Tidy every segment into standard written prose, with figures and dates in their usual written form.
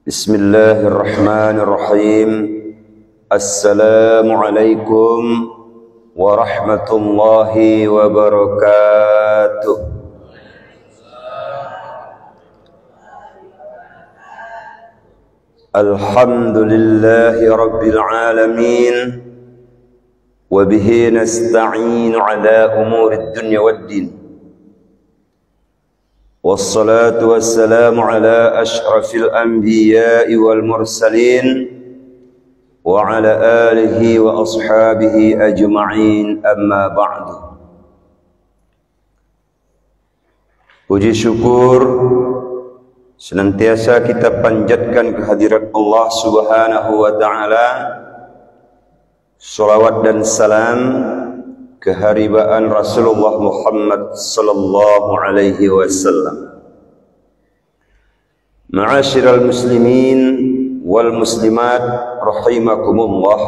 Bismillahirrahmanirrahim. Assalamualaikum warahmatullahi wabarakatuh. Alhamdulillahi rabbil alamin. Wa bihi nasta'inu ala umurid dunya waddin. Wassalatu wassalamu ala ashrafil anbiya'i wal mursalin wa ala alihi wa ashabihi ajma'in, amma ba'du. Puji syukur senantiasa kita panjatkan kehadirat Allah Subhanahu wa ta'ala. Salawat dan salam keharibaan Rasulullah Muhammad sallallahu alaihi wasallam. Ma'asyiral muslimin wal muslimat rahimakumullah.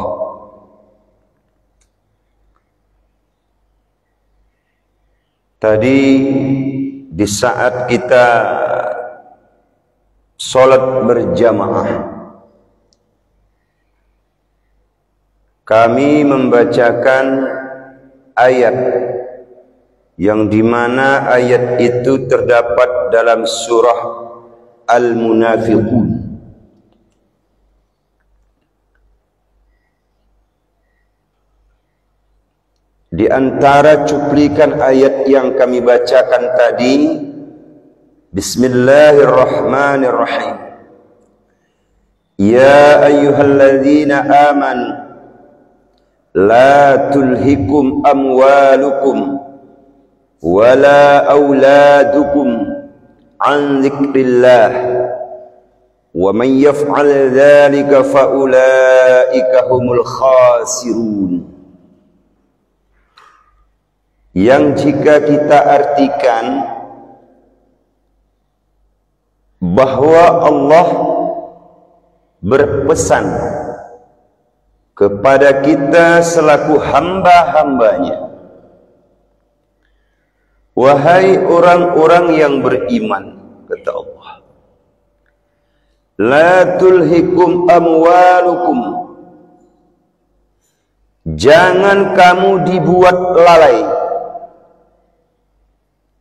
Tadi di saat kita salat berjamaah, kami membacakan ayat yang dimana ayat itu terdapat dalam surah Al-Munafiqun. Di antara cuplikan ayat yang kami bacakan tadi, Bismillahirrahmanirrahim. Ya ayyuhalladzina amanu la tulhikum amwalukum wala auladukum an dzikrillah wa man yaf'al dzalika fa ulaika humul khasirun. Yang jika kita artikan bahwa Allah berpesan kepada kita selaku hamba-hambanya, wahai orang-orang yang beriman, kata Allah, la tulhikum amwalukum, jangan kamu dibuat lalai.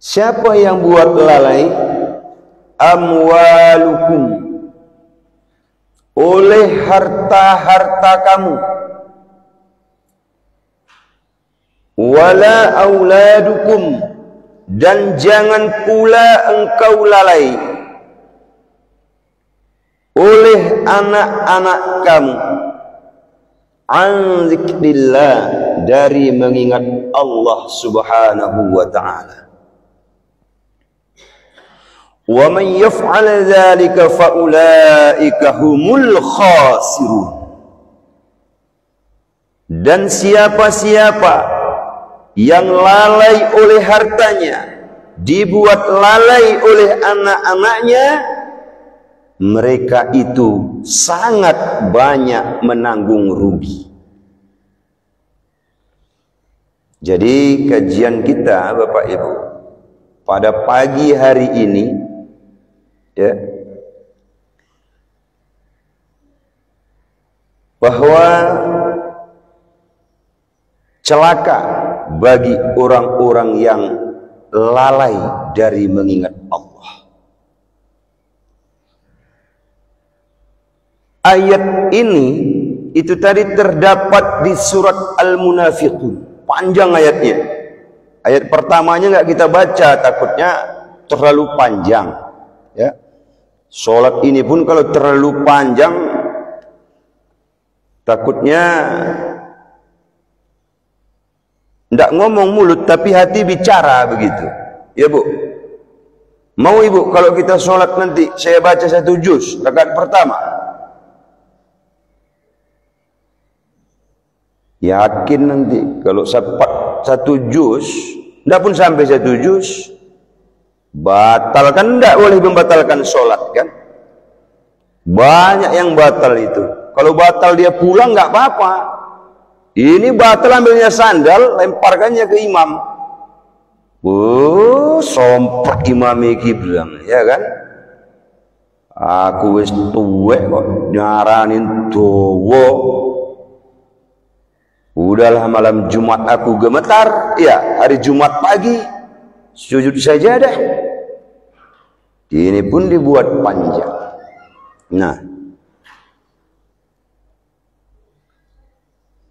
Siapa yang buat lalai? Amwalukum, oleh harta-harta kamu, wala auladukum, dan jangan pula engkau lalai oleh anak-anak kamu, an dzikrillah, dari mengingat Allah Subhanahu wa ta'ala. Wa man yaf'al dzalika fa ulaika humul khasirun. Dan siapa-siapa yang lalai oleh hartanya, dibuat lalai oleh anak-anaknya, mereka itu sangat banyak menanggung rugi. Jadi kajian kita Bapak Ibu pada pagi hari ini, ya, bahwa celaka bagi orang-orang yang lalai dari mengingat Allah. Ayat ini itu tadi terdapat di surat Al-Munafiqun. Panjang ayatnya. Ayat pertamanya nggak kita baca, takutnya terlalu panjang, ya. Sholat ini pun kalau terlalu panjang, takutnya tidak ngomong mulut tapi hati bicara, begitu. Ya Bu, mau Ibu kalau kita sholat nanti saya baca 1 juz rakaat pertama? Yakin nanti kalau 1 juz, tidak pun sampai 1 juz, batal kan? Tidak boleh membatalkan sholat kan? Banyak yang batal itu. Kalau batal dia pulang nggak apa-apa. Ini batal, ambilnya sandal, lemparkannya ke imam. Sompak imam iki bilang, ya kan? Aku wis tuwek kok nyaranin dowo. Udahlah malam Jumat aku gemetar, ya hari Jumat pagi sujud sajadah. Ini pun dibuat panjang. Nah,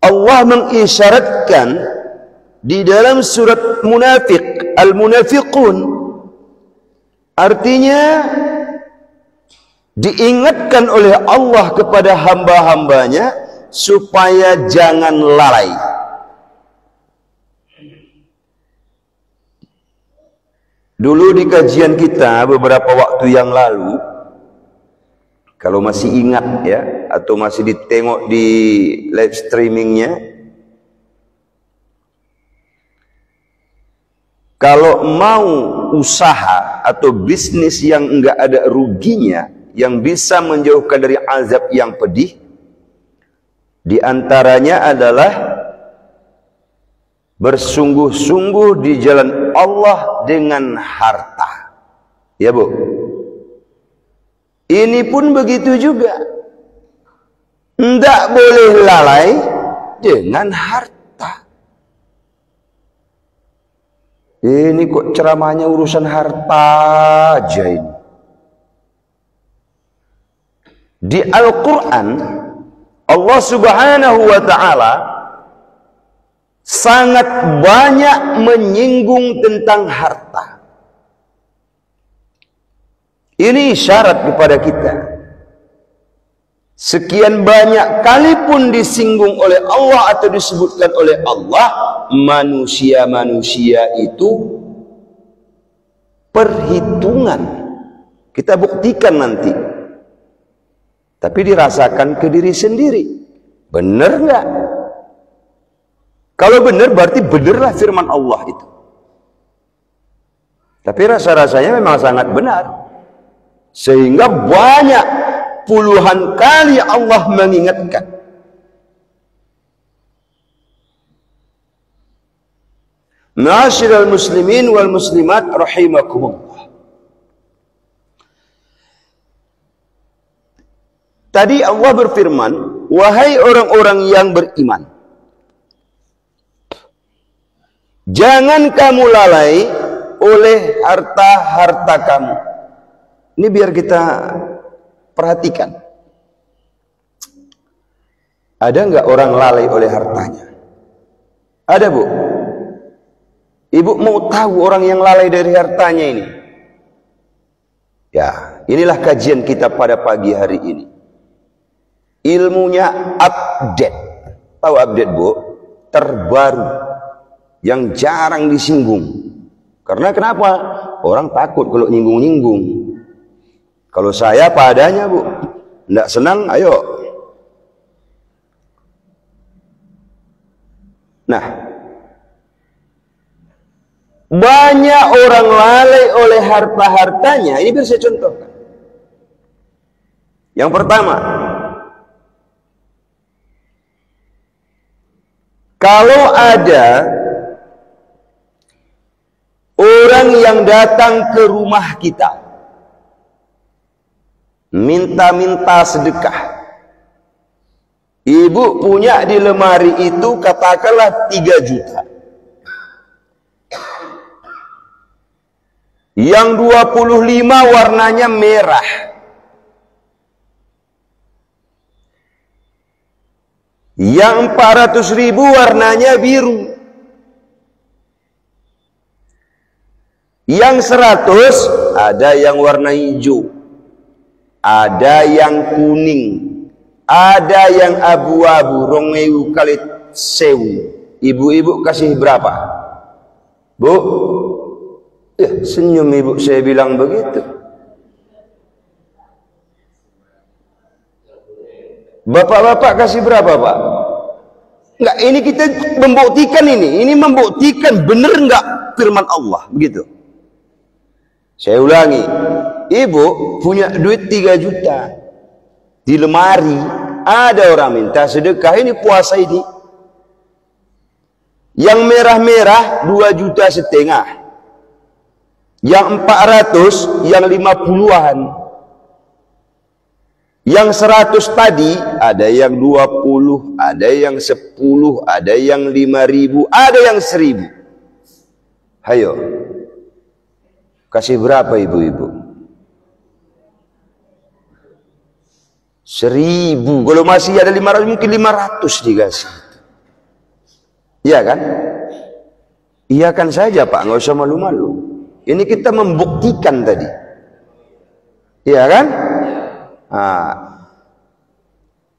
Allah mengisyaratkan di dalam surat Munafik, Al-Munafiqun, artinya diingatkan oleh Allah kepada hamba-hambanya supaya jangan lalai. Dulu di kajian kita beberapa waktu yang lalu, kalau masih ingat ya, atau masih ditengok di live streamingnya, kalau mau usaha atau bisnis yang enggak ada ruginya, yang bisa menjauhkan dari azab yang pedih, di antaranya adalah bersungguh-sungguh di jalan Allah dengan harta. Ya Bu, ini pun begitu juga. Tidak boleh lalai dengan harta. Ini kok ceramahnya urusan harta aja ini. Di Al-Quran, Allah Subhanahu wa Ta'ala sangat banyak menyinggung tentang harta. Ini isyarat kepada kita. Sekian banyak kali pun disinggung oleh Allah atau disebutkan oleh Allah, manusia-manusia itu perhitungan. Kita buktikan nanti. Tapi dirasakan ke diri sendiri. Benar nggak? Kalau benar berarti benarlah firman Allah itu. Tapi rasa-rasanya memang sangat benar. Sehingga banyak puluhan kali Allah mengingatkan. Ma'asyiral muslimin wal muslimat rahimakumullah. Tadi Allah berfirman, wahai orang-orang yang beriman, jangan kamu lalai oleh harta-harta kamu. Ini biar kita perhatikan. Ada nggak orang lalai oleh hartanya? Ada Bu? Ibu mau tahu orang yang lalai dari hartanya ini? Ya, inilah kajian kita pada pagi hari ini. Ilmunya update. Tahu update Bu? Terbaru. Yang jarang disinggung. Karena kenapa? Orang takut kalau nyinggung-nyinggung. Kalau saya padanya Bu. Tidak senang, ayo. Nah, banyak orang lalai oleh harta-hartanya. Ini biar saya contohkan. Yang pertama, kalau ada orang yang datang ke rumah kita minta-minta sedekah, ibu punya di lemari itu katakanlah 3 juta, yang 25 warnanya merah, yang 400.000 warnanya biru, yang 100 ada yang warna hijau, ada yang kuning, ada yang abu-abu, 2.000 kali 1.000. Ibu-ibu kasih berapa? Bu? Ya, senyum ibu saya bilang begitu. Bapak-bapak kasih berapa Pak? Enggak, ini kita membuktikan ini membuktikan benar enggak firman Allah, begitu. Saya ulangi, ibu punya duit 3 juta di lemari, ada orang minta sedekah, ini puasa ini. Yang merah-merah 2,5 juta, yang 400, yang 50-an. Yang 100 tadi, ada yang 20, ada yang 10, ada yang 5.000, ada yang 1.000. Hayo, kasih berapa ibu-ibu? 1.000. Kalau masih ada 500, mungkin 500 dikasih. Iya kan? Iya kan saja Pak, nggak usah malu-malu. Ini kita membuktikan tadi. Iya kan? Nah,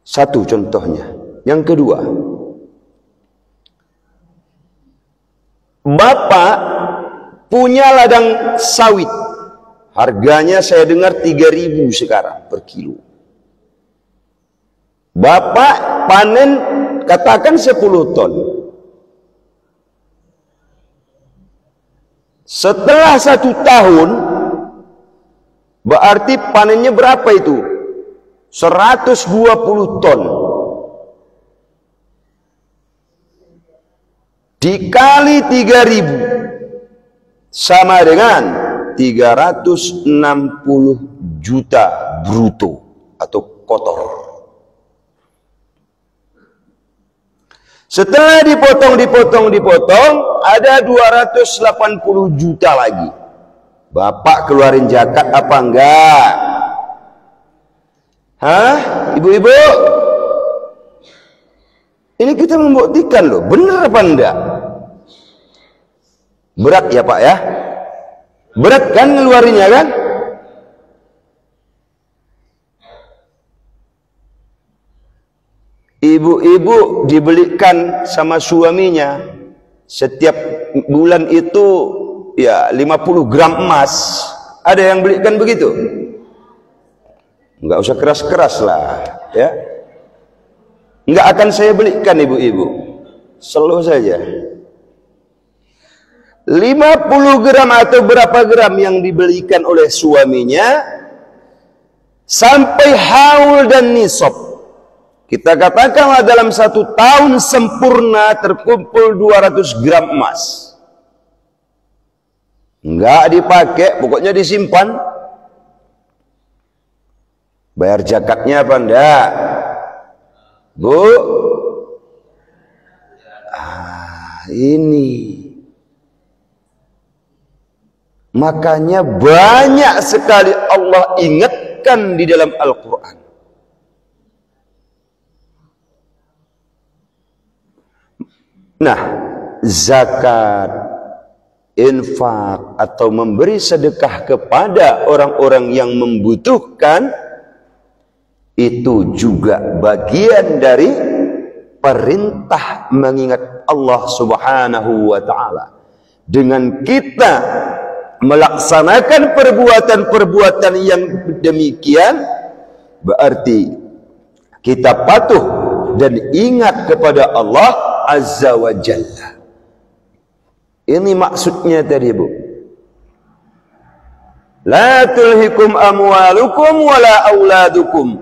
satu contohnya. Yang kedua, Bapak punya ladang sawit. Harganya saya dengar 3.000 sekarang per kilo. Bapak panen katakan 10 ton. Setelah 1 tahun, berarti panennya berapa itu? 120 ton. Dikali 3.000 sama dengan 360 juta bruto atau kotor. Setelah dipotong, ada 280 juta lagi. Bapak keluarin zakat apa enggak? Hah? Ibu-ibu? Ini kita membuktikan loh, benar apa enggak? Berat ya Pak ya? Berat kan ngeluarinnya kan? Ibu-ibu dibelikan sama suaminya setiap bulan itu ya 50 gram emas. Ada yang belikan begitu? Enggak usah keras-keras lah ya. Enggak akan saya belikan ibu-ibu. Slow saja. 50 gram atau berapa gram yang dibelikan oleh suaminya sampai haul dan nisab. Kita katakanlah dalam 1 tahun sempurna terkumpul 200 gram emas. Enggak dipakai, pokoknya disimpan. Bayar zakatnya apa enggak? Bu? Ini. Makanya banyak sekali Allah ingatkan di dalam Al-Quran. Nah, zakat, infak atau memberi sedekah kepada orang-orang yang membutuhkan itu juga bagian dari perintah mengingat Allah Subhanahu wa taala. Dengan kita melaksanakan perbuatan-perbuatan yang demikian, berarti kita patuh dan ingat kepada Allah Azza wa Jalla. Ini maksudnya tadi Bu. La tulhikum amwalukum wala auladukum.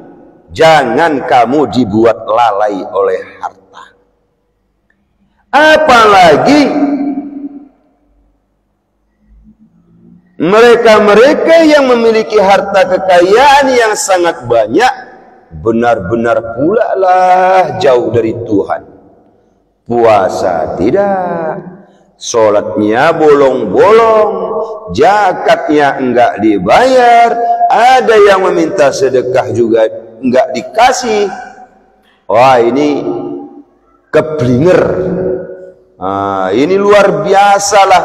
Jangan kamu dibuat lalai oleh harta. Apalagi mereka-mereka yang memiliki harta kekayaan yang sangat banyak, benar-benar pula lah jauh dari Tuhan. Puasa tidak, sholatnya bolong-bolong, zakatnya enggak dibayar, ada yang meminta sedekah juga enggak dikasih. Wah, ini keblinger. Ini luar biasa lah,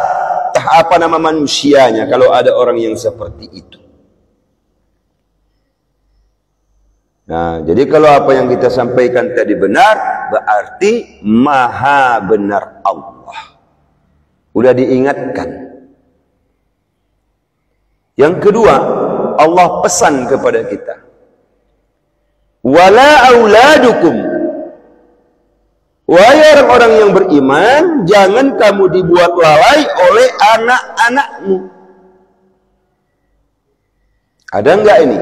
apa nama manusianya kalau ada orang yang seperti itu. Nah, jadi kalau apa yang kita sampaikan tadi benar, berarti maha benar Allah. Udah diingatkan. Yang kedua, Allah pesan kepada kita. Wala auladukum. Wahai orang-orang yang beriman, jangan kamu dibuat lalai oleh anak-anakmu. Ada enggak ini?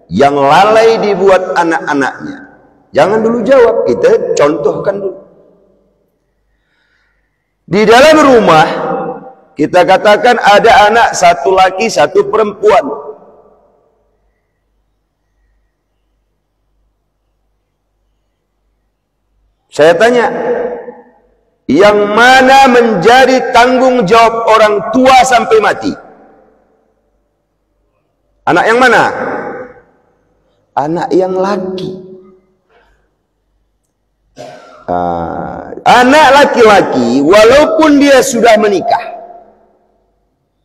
Yang lalai dibuat anak-anaknya. Jangan dulu jawab, kita contohkan dulu. Di dalam rumah, kita katakan ada anak, 1 laki, 1 perempuan. Saya tanya, yang mana menjadi tanggung jawab orang tua sampai mati? Anak yang mana? Anak yang laki. Anak laki-laki walaupun dia sudah menikah.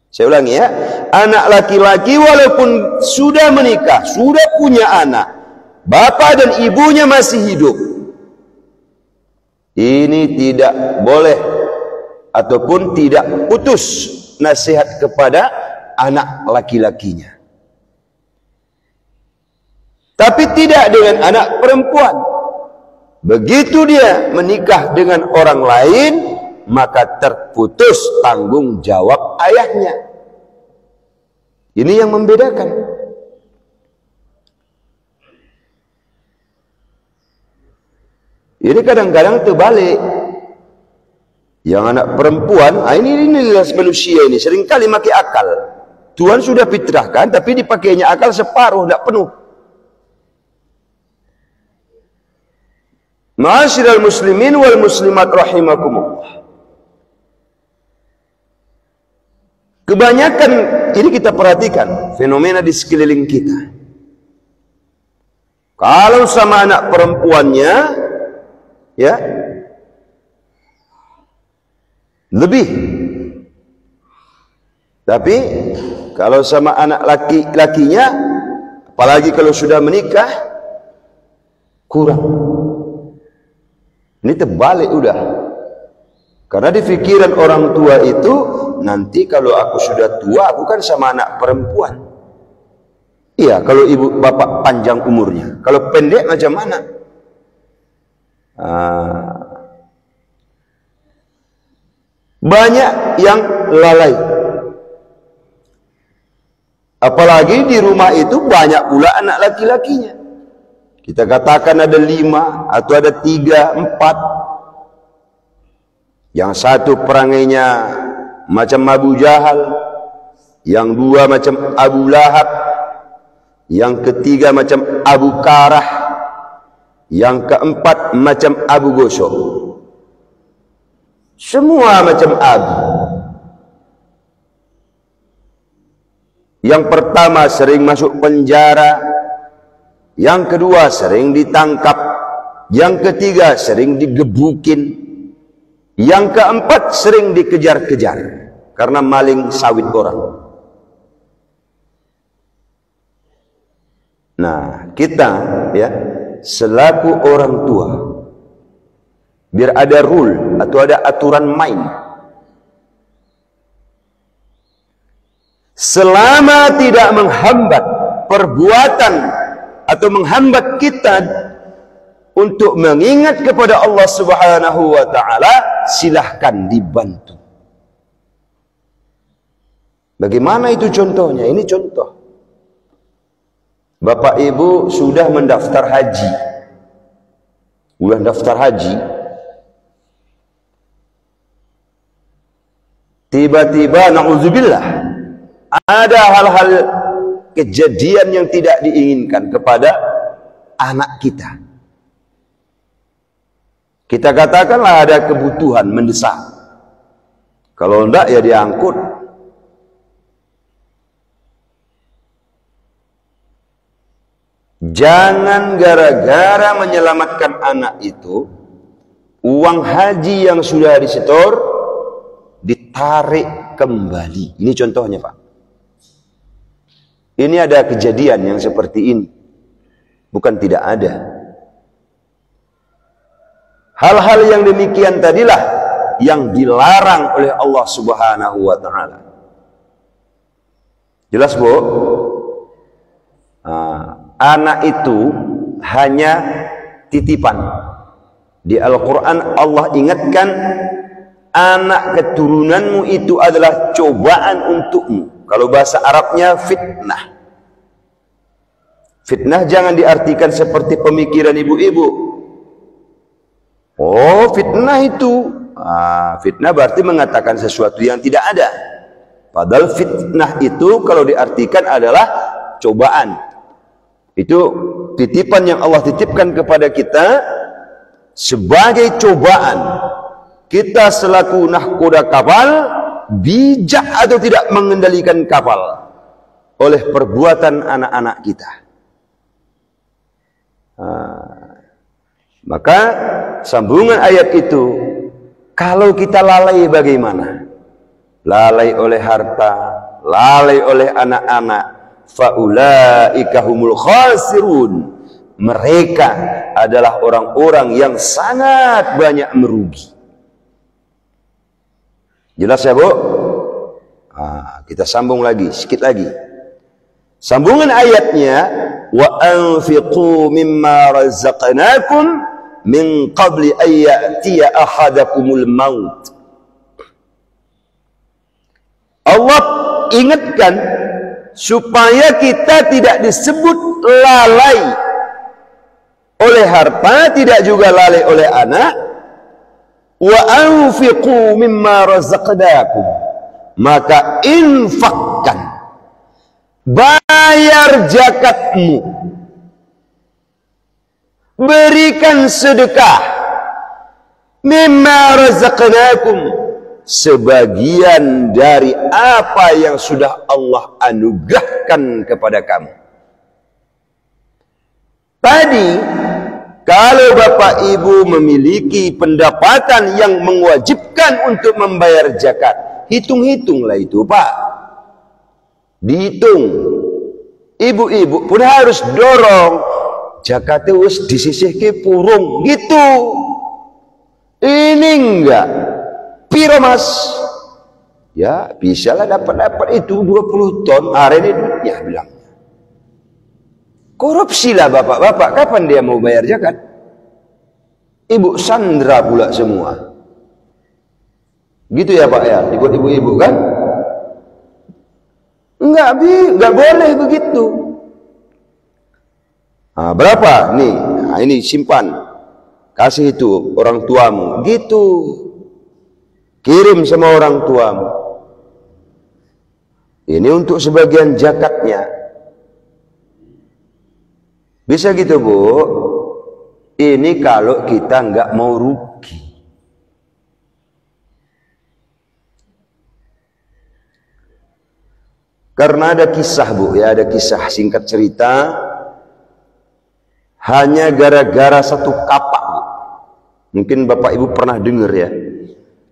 Saya ulangi ya, anak laki-laki walaupun sudah menikah, sudah punya anak, bapak dan ibunya masih hidup, ini tidak boleh ataupun tidak putus nasihat kepada anak laki-lakinya. Tapi tidak dengan anak perempuan. Begitu dia menikah dengan orang lain, maka terputus tanggung jawab ayahnya. Ini yang membedakan. Ini kadang-kadang terbalik. Yang anak perempuan, ini manusia ini seringkali pakai akal. Tuhan sudah fitrahkan, tapi dipakainya akal separuh, tidak penuh. Ma'asyiral muslimin wal muslimat rahimakumullah. Kebanyakan ini kita perhatikan fenomena di sekeliling kita. Kalau sama anak perempuannya, ya, lebih. Tapi kalau sama anak laki-lakinya, apalagi kalau sudah menikah, kurang. Ini terbalik udah. Karena di pikiran orang tua itu, nanti kalau aku sudah tua, aku kan sama anak perempuan. Iya, kalau ibu bapak panjang umurnya. Kalau pendek macam mana? Banyak yang lalai. Apalagi di rumah itu banyak pula anak laki-lakinya. Kita katakan ada 5 atau ada 3, 4. Yang satu perangainya macam Abu Jahal, yang 2 macam Abu Lahab, yang ketiga macam Abu Karah, yang keempat macam Abu Gosok. Semua macam Abu. Yang pertama sering masuk penjara, yang kedua sering ditangkap, yang ketiga sering digebukin, yang keempat sering dikejar-kejar karena maling sawit orang. Nah, kita ya selaku orang tua, biar ada rule atau ada aturan main. Selama tidak menghambat perbuatan atau menghambat kita untuk mengingat kepada Allah Subhanahu wa taala, silahkan dibantu. Bagaimana itu contohnya? Ini contoh. Bapak Ibu sudah mendaftar haji. Udah daftar haji. Tiba-tiba na'udzubillah ada hal-hal kejadian yang tidak diinginkan kepada anak kita. Kita katakanlah ada kebutuhan mendesak. Kalau enggak ya diangkut. Jangan gara-gara menyelamatkan anak itu, uang haji yang sudah disetor ditarik kembali. Ini contohnya, Pak. Ini ada kejadian yang seperti ini. Bukan tidak ada. Hal-hal yang demikian tadilah yang dilarang oleh Allah Subhanahu wa taala. Jelas, Bu? Anak itu hanya titipan. Di Al-Quran Allah ingatkan, anak keturunanmu itu adalah cobaan untukmu. Kalau bahasa Arabnya fitnah. Fitnah jangan diartikan seperti pemikiran ibu-ibu. Oh, fitnah itu. Fitnah berarti mengatakan sesuatu yang tidak ada. Padahal fitnah itu kalau diartikan adalah cobaan. Itu titipan yang Allah titipkan kepada kita sebagai cobaan kita selaku nahkoda kapal bijak atau tidak mengendalikan kapal oleh perbuatan anak-anak kita. Maka sambungan ayat itu, kalau kita lalai bagaimana? Lalai oleh harta, lalai oleh anak-anak, faulaika humul khasirun. Mereka adalah orang-orang yang sangat banyak merugi. Jelas ya, Bu? Kita sambung lagi, sedikit lagi. Sambungan ayatnya, wa anfiqu mimma razaqnakum min qabli an ya'tiya ahadakumul maut. Allah ingatkan supaya kita tidak disebut lalai oleh harta, tidak juga lalai oleh anak. Wa anfiqu mimma razaqnakum, maka infakkan, bayar zakatmu, berikan sedekah, mimma razaqnakum, sebagian dari apa yang sudah Allah anugerahkan kepada kamu. Tadi kalau Bapak Ibu memiliki pendapatan yang mewajibkan untuk membayar zakat, hitung-hitunglah itu, Pak. Dihitung. Ibu-ibu pun harus dorong zakat itu disisihke purung gitu. Ini enggak. Piro Mas? Ya, bisalah dapat itu 20 ton. Hari ini duitnya bilang. Korupsi lah bapak-bapak, kapan dia mau bayar zakat? Ibu sandra pula semua. Gitu ya Pak ya, ikut ibu-ibu kan? Enggak boleh begitu. Berapa? Nih, ini simpan. Kasih itu orang tuamu. Gitu. Kirim sama orang tuamu. Ini untuk sebagian zakatnya. Bisa gitu Bu. Ini kalau kita nggak mau rugi. Karena ada kisah Bu ya, ada kisah singkat cerita. Hanya gara-gara satu kapak Bu. Mungkin Bapak Ibu pernah dengar ya.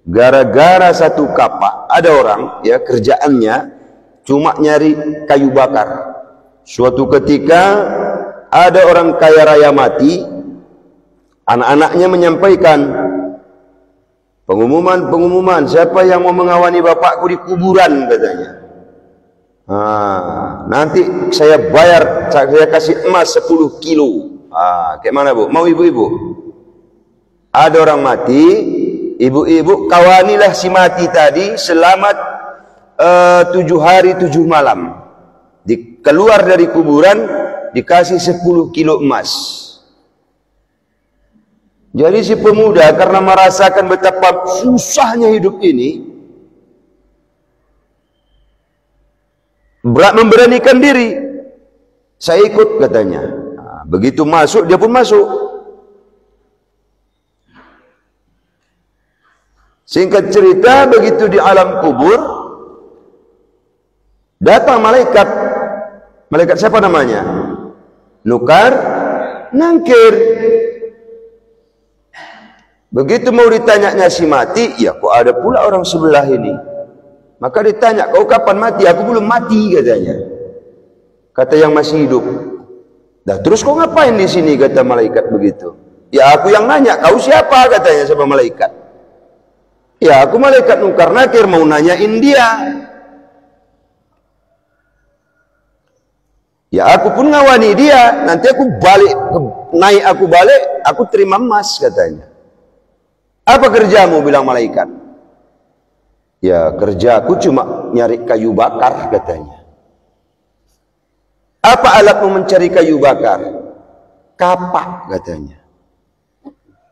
Gara-gara satu kapak, ada orang ya kerjaannya cuma nyari kayu bakar. Suatu ketika ada orang kaya raya mati, anak-anaknya menyampaikan pengumuman, siapa yang mau mengawani bapakku di kuburan katanya. Nanti saya bayar, saya kasih emas 10 kilo. Kayak mana Bu? Mau ibu-ibu? Ada orang mati, ibu-ibu kawanilah si mati tadi selamat 7 hari 7 malam. Keluar dari kuburan dikasih 10 kilo emas. Jadi si pemuda karena merasakan betapa susahnya hidup ini, memberanikan diri. Saya ikut katanya. Begitu masuk, dia pun masuk. Singkat cerita, begitu di alam kubur, datang malaikat. Malaikat siapa namanya? Nukar Nangkir. Begitu mau ditanyanya si mati, ya kok ada pula orang sebelah ini. Maka ditanya, kau kapan mati? Aku belum mati katanya. Kata yang masih hidup. Dah terus kau ngapain di sini? Kata malaikat begitu. Ya aku yang nanya, kau siapa? Katanya sama malaikat. Ya aku malaikat Nukar Nakir mau nanyain dia. Ya aku pun ngawani dia, nanti aku balik, aku balik, aku terima emas katanya. Apa kerjamu? Bilang malaikat. Ya kerjaku cuma nyari kayu bakar katanya. Apa alatmu mencari kayu bakar? Kapak katanya.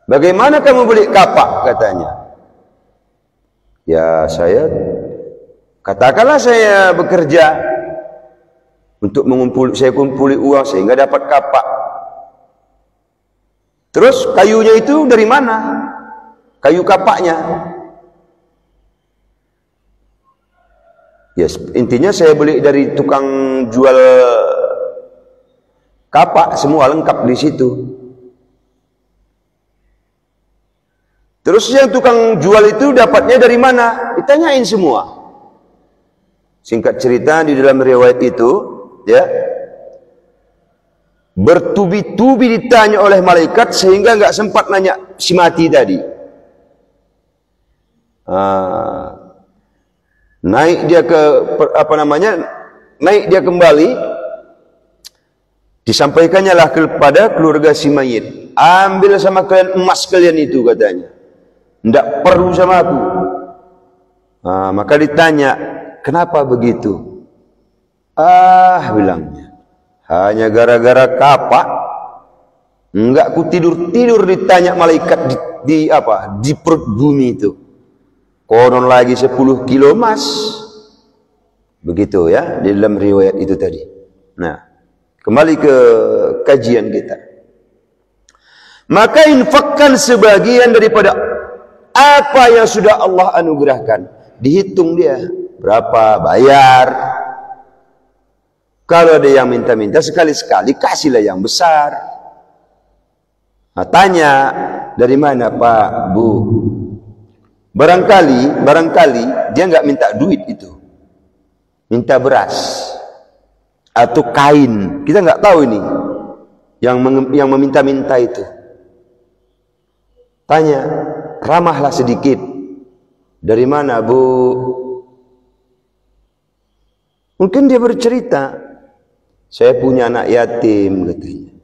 Bagaimana kamu beli kapak katanya? Ya katakanlah saya bekerja untuk saya kumpuli uang sehingga dapat kapak. Terus kayunya itu dari mana? Kayu kapaknya. Yes, intinya saya beli dari tukang jual kapak, semua lengkap di situ. Terus yang tukang jual itu dapatnya dari mana? Ditanyain semua. Singkat cerita, di dalam riwayat itu, ya, bertubi-tubi ditanya oleh malaikat sehingga nggak sempat nanya si mati tadi. Naik dia ke naik dia kembali, disampaikannya lah kepada keluarga si mayit, ambil sama kalian emas kalian itu, katanya, tidak perlu sama aku. Maka ditanya, kenapa begitu? Bilangnya, hanya gara-gara kapak, enggak ku tidur ditanya malaikat di perut bumi itu. Konon lagi 10 kilo emas. Begitu ya, di dalam riwayat itu tadi. Nah, kembali ke kajian kita. Maka infakkan sebagian daripada apa yang sudah Allah anugerahkan. Dihitung dia, berapa, bayar. Kalau ada yang minta-minta, sekali-sekali kasihlah yang besar. Tanya, dari mana Pak, Bu? Barangkali dia nggak minta duit itu, minta beras atau kain. Kita nggak tahu ini yang meminta-minta itu. Tanya, ramahlah sedikit. Dari mana, Bu? Mungkin dia bercerita, saya punya anak yatim, katanya.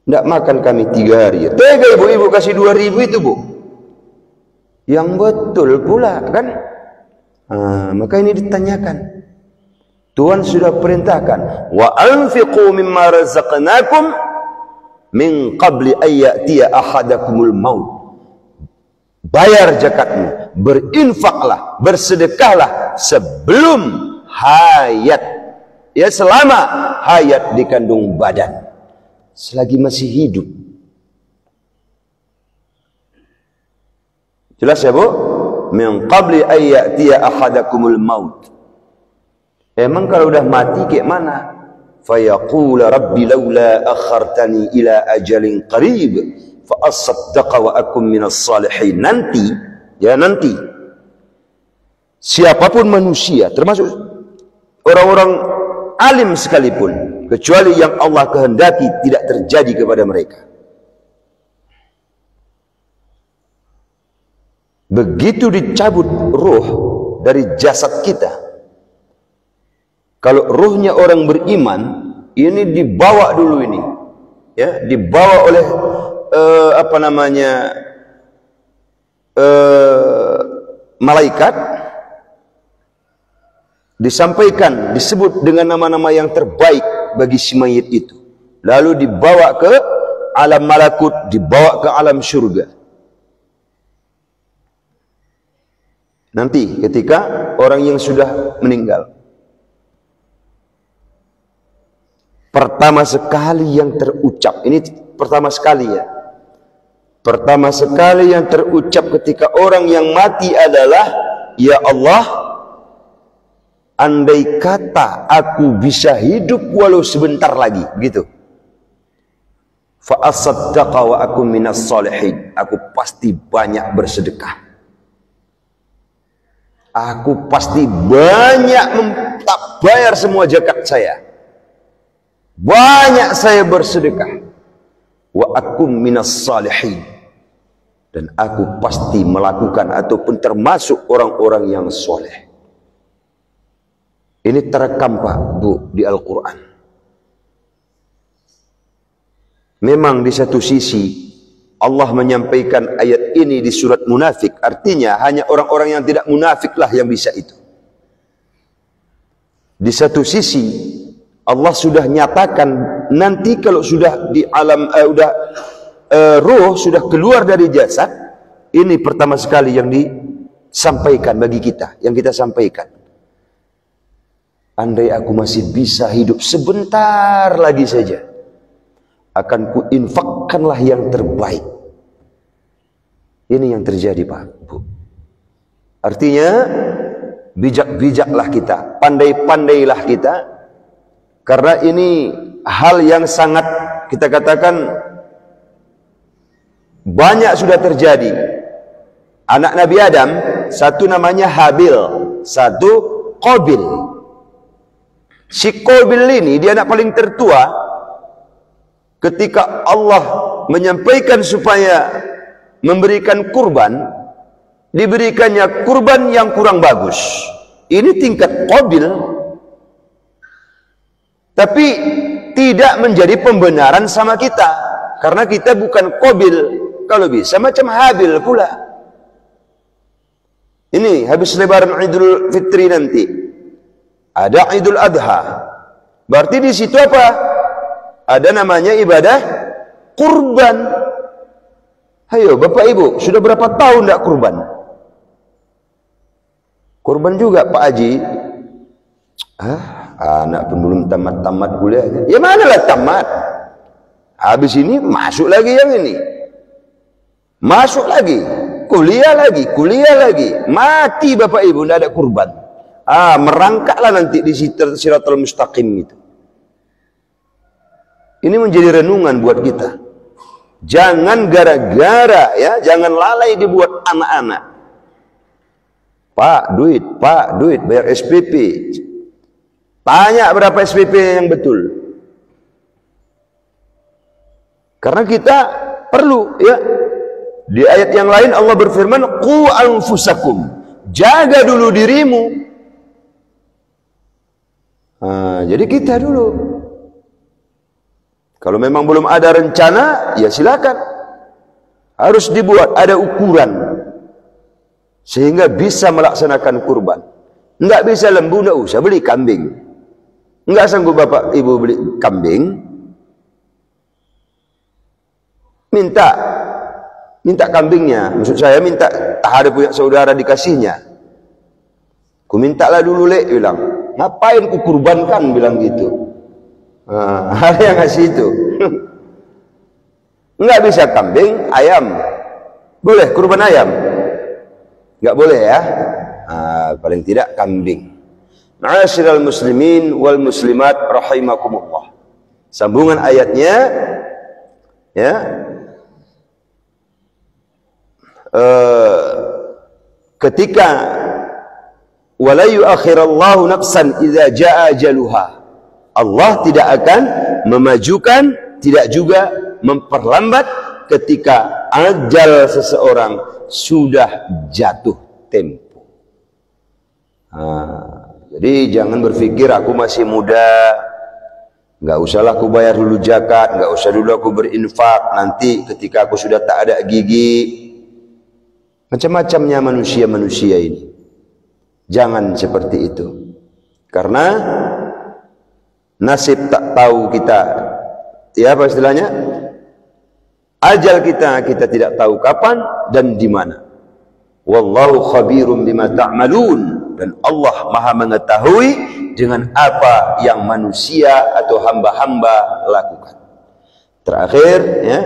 Nggak makan kami 3 hari. Tega ibu kasih 2.000 itu, Bu. Yang betul pula, kan? Maka ini ditanyakan. Tuhan sudah perintahkan, wa anfiqu mimma razaqnakum min qabli ayyatiya ahadakumul maut. Bayar zakatmu, berinfaklah, bersedekahlah sebelum hayat, ya, selama hayat di kandung badan, selagi masih hidup. Jelas ya, Bu? Min qabli ayyatiya ahadakumul maut. Emang kalau udah mati kayak mana? Fayaqula rabbi laula akhartani ila ajalin qarib fa asaddaqa wa akum minas salihin. Nanti, ya nanti, siapapun manusia, termasuk orang-orang alim sekalipun, kecuali yang Allah kehendaki tidak terjadi kepada mereka. Begitu dicabut ruh dari jasad kita, kalau ruhnya orang beriman, ini dibawa dulu ini, ya, dibawa oleh malaikat, disampaikan, disebut dengan nama-nama yang terbaik bagi si mayit itu, lalu dibawa ke alam malakut, dibawa ke alam surga. Nanti ketika orang yang sudah meninggal, pertama sekali yang terucap, ini pertama sekali ya, pertama sekali yang terucap ketika orang yang mati adalah, ya Allah, andai kata aku bisa hidup walau sebentar lagi, begitu. Fa asaddaqa wa akum minas salihin. Aku pasti banyak bersedekah. Aku pasti banyak bayar semua zakat saya. Banyak saya bersedekah. Wa akum minas salihin. Dan aku pasti melakukan ataupun termasuk orang-orang yang soleh. Ini terekam, Pak, Bu, di Al-Quran. Memang di satu sisi Allah menyampaikan ayat ini di surat munafik, artinya hanya orang-orang yang tidak munafiklah yang bisa itu. Di satu sisi Allah sudah nyatakan nanti kalau sudah di alam ruh sudah keluar dari jasad, ini pertama sekali yang disampaikan bagi kita, yang kita sampaikan. Andai aku masih bisa hidup sebentar lagi saja, akan kuinfakkanlah yang terbaik. Ini yang terjadi, Pak, Bu. Artinya, bijak-bijaklah kita, pandai-pandailah kita, karena ini hal yang sangat, kita katakan, banyak sudah terjadi. Anak Nabi Adam, satu namanya Habil, satu Qabil. Si Qabil ini, dia anak paling tertua. Ketika Allah menyampaikan supaya memberikan kurban, diberikannya kurban yang kurang bagus. Ini tingkat Qabil, tapi tidak menjadi pembenaran sama kita, karena kita bukan Qabil. Kalau bisa macam Habil pula. Ini habis lebaran Idul Fitri nanti ada Idul Adha. Berarti di situ apa? Ada namanya ibadah kurban. Ayo Bapak Ibu, sudah berapa tahun tidak kurban? Kurban juga Pak Haji. Anak pun belum tamat-tamat kuliahnya. Ya manalah tamat. Habis ini masuk lagi yang ini. Masuk lagi. Kuliah lagi. Mati Bapak Ibu, tidak ada kurban. Merangkaklah nanti di Siratal Mustaqim itu. Ini menjadi renungan buat kita. Jangan gara-gara, ya, jangan lalai dibuat anak-anak. Pak, duit, bayar SPP. Tanya berapa SPP yang betul. Karena kita perlu, ya. Di ayat yang lain Allah berfirman, qu anfusakum, jaga dulu dirimu. Jadi kita dulu, kalau memang belum ada rencana, ya silakan. Harus dibuat ada ukuran sehingga bisa melaksanakan kurban. Enggak bisa lembu, enggak usah beli kambing. Enggak sanggup Bapak Ibu beli kambing, minta kambingnya, maksud saya minta, ada punya saudara dikasihnya. Ku mintalah dulu Lek, bilang. Ngapain ku kurbankan, bilang gitu. Ada yang ngasih itu. Enggak bisa kambing, ayam. Boleh kurban ayam? Enggak boleh ya. Paling tidak kambing. Ma'asyiral muslimin wal muslimat rahimakumullah. Sambungan ayatnya, ya. Ketika wala yu'akhirallahu nafsan idza jaa ajaluha, Allah tidak akan memajukan, tidak juga memperlambat ketika ajal seseorang sudah jatuh tempo. Jadi jangan berpikir aku masih muda, nggak usahlah aku bayar dulu zakat, nggak usah dulu aku berinfak, nanti ketika aku sudah tak ada gigi. Macam-macamnya manusia-manusia ini. Jangan seperti itu. Karena nasib tak tahu kita. Ya apa istilahnya? Ajal kita tidak tahu kapan dan di mana. Wallahu khabirum bima ta'malun. Dan Allah Maha mengetahui dengan apa yang manusia atau hamba-hamba lakukan. Terakhir, ya,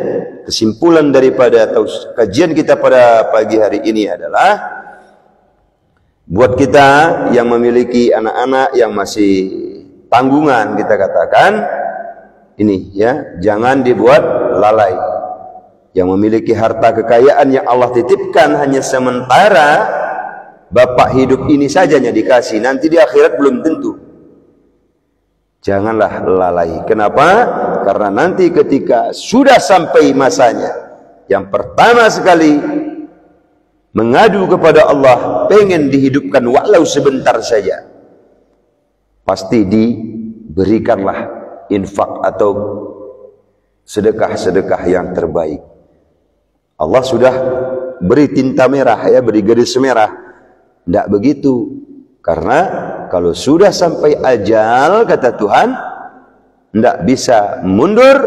kesimpulan daripada kajian kita pada pagi hari ini adalah, buat kita yang memiliki anak-anak yang masih tanggungan, kita katakan ini, ya, jangan dibuat lalai. Yang memiliki harta kekayaan yang Allah titipkan hanya sementara, bapak hidup ini sajanya dikasih, nanti di akhirat belum tentu. Janganlah lalai. Kenapa? Karena nanti ketika sudah sampai masanya, yang pertama sekali mengadu kepada Allah, pengen dihidupkan walau sebentar saja, pasti diberikanlah infak atau sedekah-sedekah yang terbaik. Allah sudah beri tinta merah, ya, beri garis merah. Tidak begitu. Karena kalau sudah sampai ajal, kata Tuhan, tidak bisa mundur,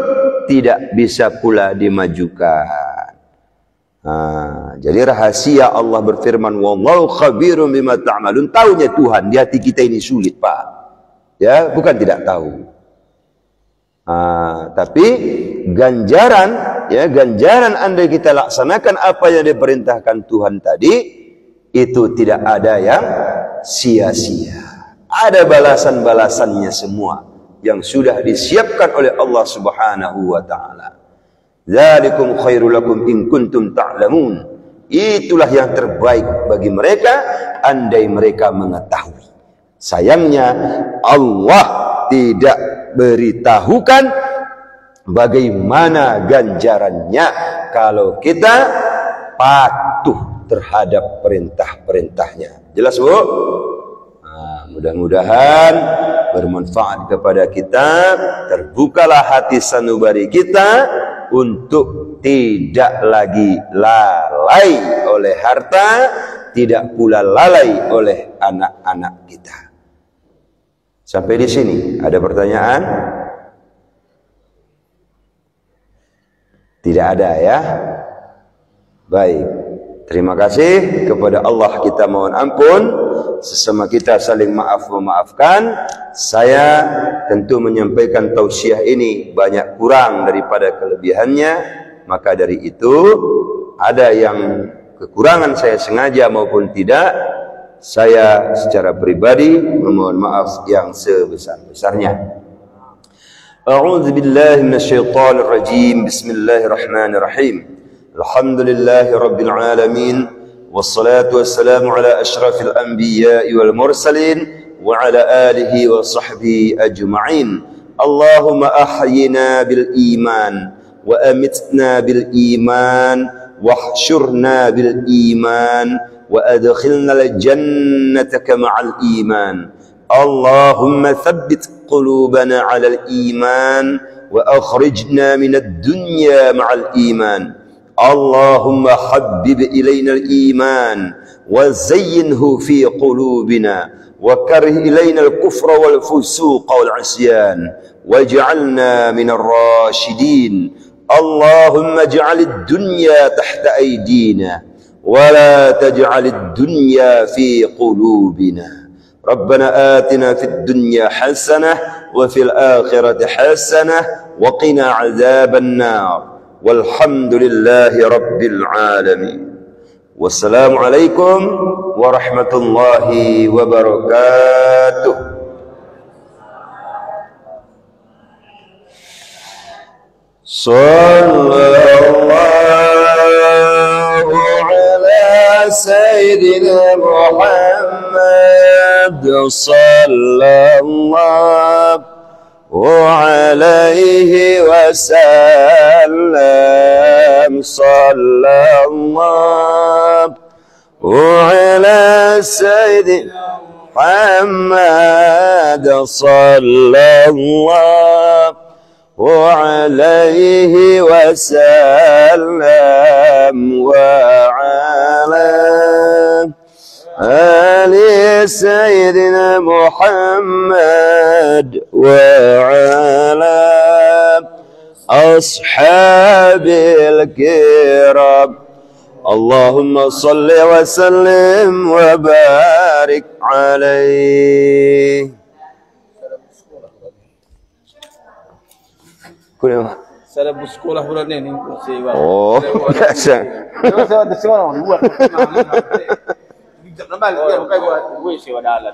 tidak bisa pula dimajukan. Jadi rahasia Allah berfirman, wallahu khabirum bima ta'malun. Taunya Tuhan, di hati kita ini sulit, Pak. Ya, bukan tidak tahu. Tapi ganjaran ya, ganjaran andai kita laksanakan apa yang diperintahkan Tuhan tadi, itu tidak ada yang sia-sia. Ada balasan-balasannya semua yang sudah disiapkan oleh Allah Subhanahu wa taala. Dzalikum khairul lakum in kuntum ta'lamun. Itulah yang terbaik bagi mereka andai mereka mengetahui. Sayangnya Allah tidak beritahukan bagaimana ganjarannya kalau kita patuh terhadap perintah-perintahnya. Jelas, Bu? Nah, mudah-mudahan bermanfaat kepada kita, terbukalah hati sanubari kita untuk tidak lagi lalai oleh harta, tidak pula lalai oleh anak-anak kita. Sampai di sini ada pertanyaan? Tidak ada, ya? Baik. Terima kasih kepada Allah kita mohon ampun. Sesama kita saling maaf memaafkan. Saya tentu menyampaikan tausiah ini banyak kurang daripada kelebihannya. Maka dari itu, ada yang kekurangan saya sengaja maupun tidak, saya secara pribadi memohon maaf yang sebesar-besarnya. A'udzu billahi minasyaitonir rajim. Bismillahirrahmanirrahim. Alhamdulillahi rabbil alamin. Wassalatu wassalamu ala asyrafil anbiya'i wal mursalin wa ala alihi wa sahbihi ajma'in. Allahumma ahyina bil iman wa amitna bil iman wahsyurna bil iman wa adkhilna al jannata ma'al iman. Allahumma thabbit qulubana 'ala al iman wa akhrijna min ad-dunya ma'al iman. اللهم حبب إلينا الإيمان وزينه في قلوبنا وكره إلينا الكفر والفسوق والعصيان واجعلنا من الراشدين. اللهم اجعل الدنيا تحت أيدينا ولا تجعل الدنيا في قلوبنا. ربنا آتنا في الدنيا حسنة وفي الآخرة حسنة وقنا عذاب النار. Walhamdulillahi Rabbil Alamin. Wassalamualaikum warahmatullahi wabarakatuh. Sallallahu ala Sayyidina Muhammad. Sallallahu عليه وسلم. صلى الله على سيدنا محمد. صلى الله عليه وسلم وعلى آل سيدنا محمد وعلى أصحاب الكرام. اللهم صل وسلم وبارك عليه. Saya ada sekolah bulan ini. Oh, biasa. Saya ada sekolah buat. Jangan lupa, bukan buat gue sewa dalan.